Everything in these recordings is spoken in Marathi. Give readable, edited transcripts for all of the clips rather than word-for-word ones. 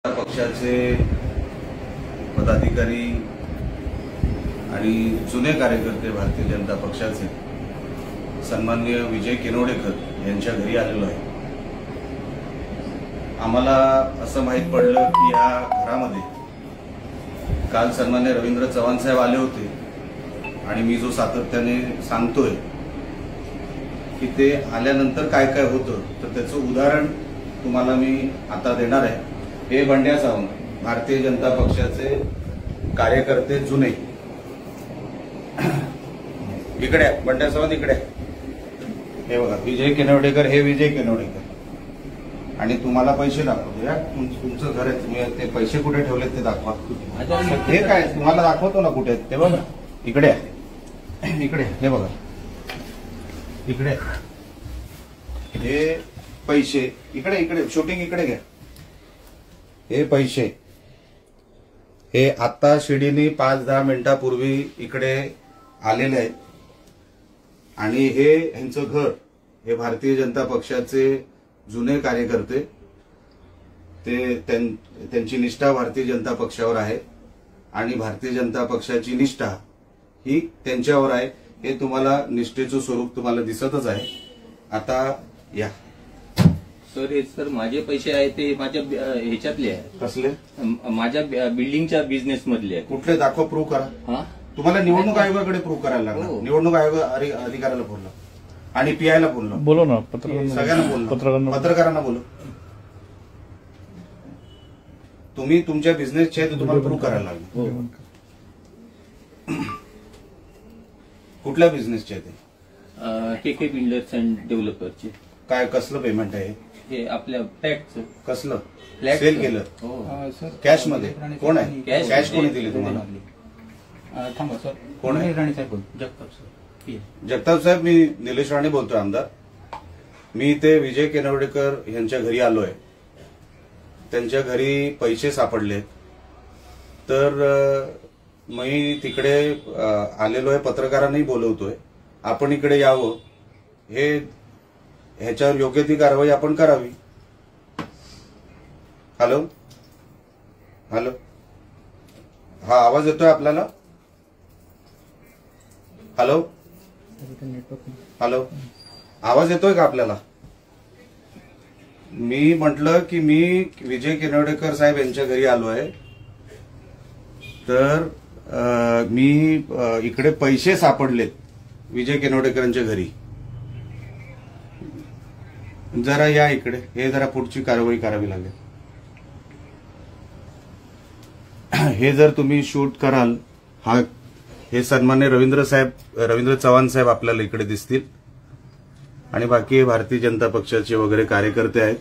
पक्षाचे पदाधिकारी आणि जुने कार्यकर्ते भारतीय जनता पक्षाचे सन्माननीय विजय केनवडेकर यांच्या घरी आलेलो आहे। आम्हाला असं माहित पडलं की या घरामध्ये काल सन्माननीय रवींद्र चव्हाण साहेब आले होते आणि मी जो सातत्याने सांगतोय की ते आल्यानंतर काय काय होतं तर त्याचं उदाहरण तुम्हाला मी आता देणार आहे। हे बंड्या सावंत भारतीय जनता पक्षाचे कार्यकर्ते जुने इकडे बंड्या सावंत इकडे हे बघा विजय केनवडेकर हे विजय केनवडेकर आणि तुम्हाला पैसे दाखवतो या तुमचं घर आहे तुम्ही ते पैसे कुठे ठेवलेत ते दाखवा। हे काय तुम्हाला दाखवतो ना कुठे ते बघा इकडे इकडे हे बघा इकडे हे पैसे इकडे इकडे शूटिंग इकडे घ्या। हे पैसे हे आता शिडीने 5-10 मिनिटापूर्वी इकडे आलेले आहेत आणि हे ह्यांचं घर हे भारतीय जनता पक्षाचे जुने कार्यकर्ते ते त्यांची निष्ठा भारतीय जनता पक्षावर आहे आणि भारतीय जनता पक्षाची निष्ठा ही त्यांच्यावर आहे। हे तुम्हाला निष्ठेचं स्वरूप तुम्हाला दिसतच आहे। आता या सर हे सर माझे पैसे आहे ते माझ्या ह्याच्यातले आहे। कसले? माझ्या बिल्डिंगच्या बिझनेस मधले आहे। कुठले दाखवा प्रूव्ह करा। तुम्हाला निवडणूक आयोगाकडे प्रूव्ह करायला लागणार। निवडणूक आयोग अधिकाऱ्याला बोललो आणि पीआयला बोललो बोलो ना सगळ्यांना बोललो पत्रकारांना बोललो तुम्ही तुमच्या बिझनेसचे आहे ते तुम्हाला प्रूव्ह करायला लागले। कुठल्या बिझनेसचे आहे ते? के बिल्डर्स अँड डेव्हलपरचे। काय कसलं पेमेंट आहे हे आपल्या फ्लॅटचं कसलं फ्लॅट सेल केलं कॅश मध्ये कोण आहे? कॅश कोणी दिली तुम्हाला? थांबा सर कोण आहे? राणे साहेब जगताप सर जगताप साहेब मी निलेश राणे बोलतोय आमदार। मी ते विजय केनवडेकर यांच्या घरी आलोय। त्यांच्या घरी पैसे सापडले तर मी तिकडे आलेलो आहे पत्रकारांनाही बोलवतोय आपण इकडे यावं हे ह्याच्यावर योग्य ती कारवाई आपण करावी। हॅलो हॅलो हा आवाज येतोय आपल्याला? हॅलो हॅलो आवाज येतोय का आपल्याला? मी म्हटलं की मी विजय केनवडेकर साहेब यांच्या घरी आलोय तर मी इकडे पैसे सापडलेत विजय केनवडेकरांच्या घरी। जरा या इकडे हे जरा पुढची कारवाई करावी लागेल। हे जर तुम्ही शूट कराल हा हे सन्मान्य रवींद्र चव्हाण साहेब आपल्याला इकडे दिसतील आणि बाकी भारतीय जनता पक्षाचे वगैरे कार्यकर्ते आहेत।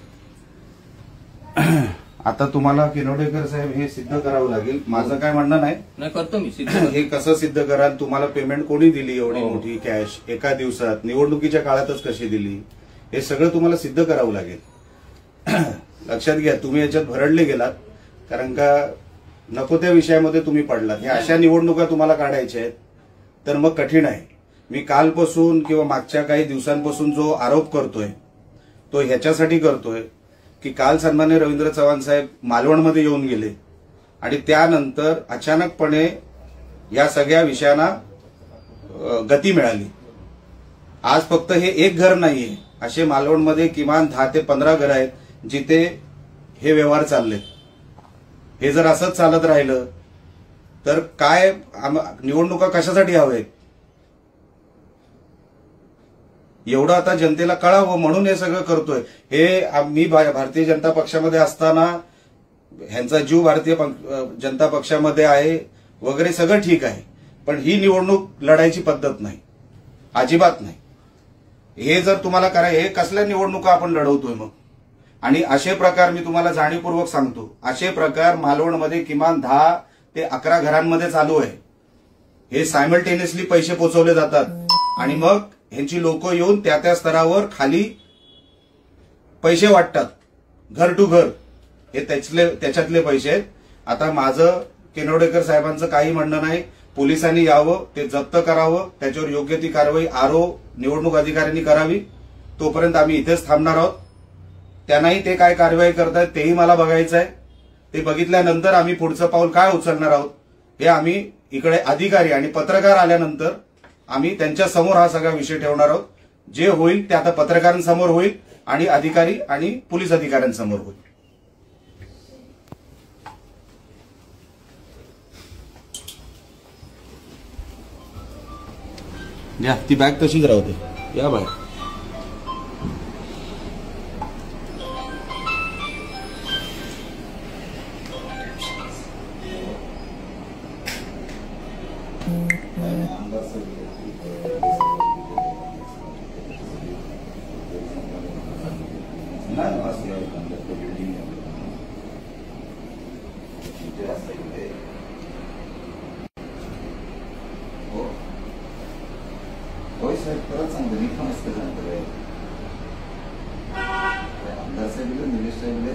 आता तुम्हाला केनवडेकर साहेब हे सिद्ध करावं लागेल। माझं काय म्हणणं नाही करतो मी सिद्ध। हे कसं सिद्ध कराल? तुम्हाला पेमेंट कोणी दिली एवढी मोठी कॅश एका दिवसात निवडणुकीच्या काळातच कशी दिली हे सगळं तुम्हाला सिद्ध करावं लागेल। लक्षात घ्या तुम्ही याच्यात भरडले गेलात कारण का नको त्या विषयामध्ये तुम्ही पडलात। ह्या अशा निवडणुका तुम्हाला काढायच्या आहेत तर मग कठीण आहे। मी कालपासून किंवा मागच्या काही दिवसांपासून जो आरोप करतोय तो ह्याच्यासाठी करतोय की काल सन्मान्य रवींद्र चव्हाण साहेब मालवणमध्ये येऊन गेले आणि त्यानंतर अचानकपणे या सगळ्या विषयांना गती मिळाली। आज फक्त हे एक घर नाहीये असे मालवणमध्ये किमान 10 ते 15 घर आहेत जिथे हे व्यवहार चालले। हे जर असंच चालत राहिलं तर काय निवडणुका कशासाठी हवेत एवढं आता जनतेला कळावं म्हणून हे सगळं करतोय। हे मी भारतीय जनता पक्षामध्ये असताना ह्यांचा जीव भारतीय जनता पक्षामध्ये आहे वगैरे सगळं ठीक आहे पण ही निवडणूक लढायची पद्धत नाही अजिबात नाही। हे जर तुम्हाला करायचं हे कसल्या निवडणुका आपण लढवतोय मग? आणि असे प्रकार मी तुम्हाला जाणीवपूर्वक सांगतो असे प्रकार मालवणमध्ये किमान 10 ते 11 घरांमध्ये चालू आहे। हे सायमल्टेनियसली पैसे पोचवले जातात आणि मग ह्यांची लोक येऊन त्या स्तरावर खाली पैसे वाटतात घर टू घर हे त्याच्यातले पैसे आहेत। आता माझं केनवडेकर साहेबांचं काही म्हणणं नाही पोलिसांनी यावं ते जप्त करावं त्याच्यावर योग्य ती कारवाई आरओ निवडणूक अधिकाऱ्यांनी करावी तोपर्यंत आम्ही इथेच थांबणार आहोत। त्यांनाही ते काय कारवाई करतात तेही मला बघायचं आहे ते बघितल्यानंतर आम्ही पुढचं पाऊल काय उचलणार आहोत हे आम्ही इकडे अधिकारी आणि पत्रकार आल्यानंतर आम्ही त्यांच्या समोर हा सगळा विषय ठेवणार आहोत. जे होईल ते आता पत्रकारांसमोर होईल आणि अधिकारी आणि पोलीस अधिकाऱ्यांसमोर होईल. या ती बॅग तशीच राहते. या बाहेर. होय साहेब, खरंच सांगतो मी पण असतं सांगतो आमदार साहेब निलेश साहेब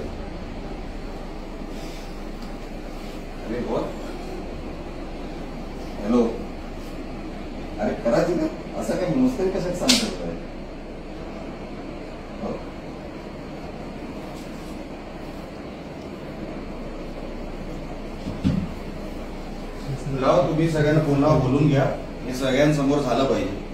अरे बोल. हॅलो, अरे करायची ना असं काही नुसतं कशात सांगतो काय. लावा तुम्ही सगळ्यांना पुन्हा बोलून घ्या. हे सगळ्यांसमोर झालं पाहिजे.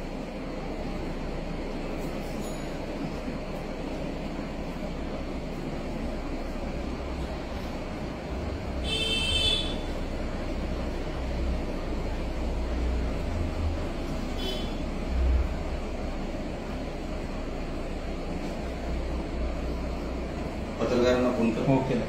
पत्रकारांना फोन कर. ओके.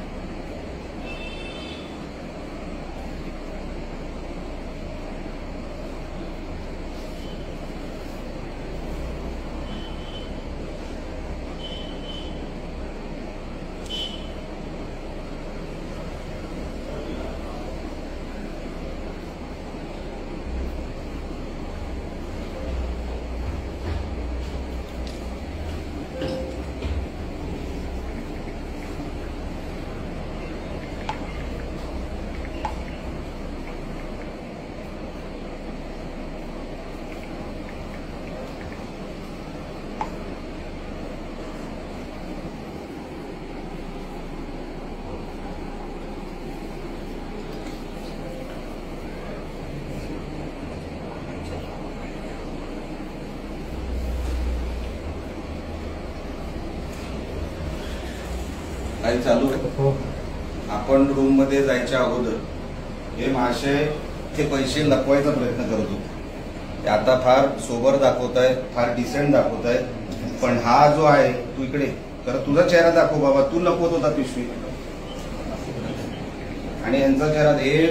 काही चालू आहे. आपण रूम मध्ये जायच्या अगोदर हे महाशय ते पैसे लपवायचा प्रयत्न करत होते. ते आता फार सोबर दाखवत आहेत, फार डिसेंट दाखवत आहेत. पण हा जो आहे, तू इकडे तर तुझा चेहरा दाखव बाबा. तू लपवत होता पिशवी आणि यांचा चेहरा. हे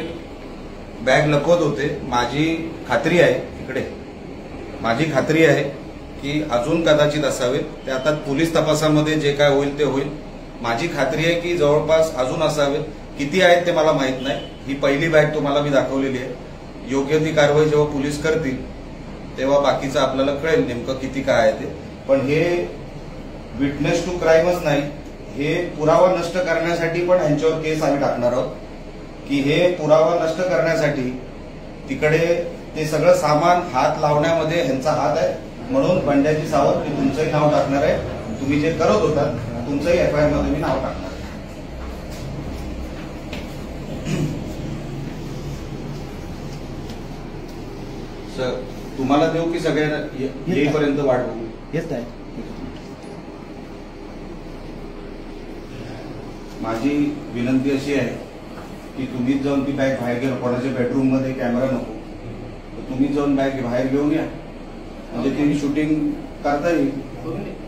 बॅग लपवत होते. माझी खात्री आहे, इकडे माझी खात्री आहे की अजून कदाचित असावेत. ते आता पोलीस तपासामध्ये जे काय होईल ते होईल. माझी खात्री आहे की जवळपास अजून असावेत. किती आहेत ते मला माहित नाही. ही पहिली बॅग तुम्हाला मी दाखवलेली आहे. योग्य ती कारवाई जेव्हा पोलीस करतील तेव्हा बाकीचं आपल्याला कळेल नेमकं किती काय आहे ते. पण हे विटनेस टू क्राईमच नाही, हे पुरावा नष्ट करण्यासाठी पण यांच्यावर केस आम्ही टाकणार आहोत. की हे पुरावा नष्ट करण्यासाठी तिकडे ते सगळं सामान हात लावण्यामध्ये ह्यांचा हात आहे. म्हणून बंड्याची सावध मी तुमचंही नाव टाकणार आहे. तुम्ही जे करत होतात तुमचंही एफआयआर मध्ये मी नाव टाकणार. सर तुम्हाला देऊ की सगळ्यांना येईपर्यंत वाट बघू? येत आहे. माझी विनंती अशी आहे की तुम्हीच जाऊन ती बॅग बाहेर घेऊन, कोणाच्या बेडरूम मध्ये कॅमेरा नको, तर तुम्हीच जाऊन बॅग बाहेर घेऊन या. म्हणजे ती शूटिंग करता येईल.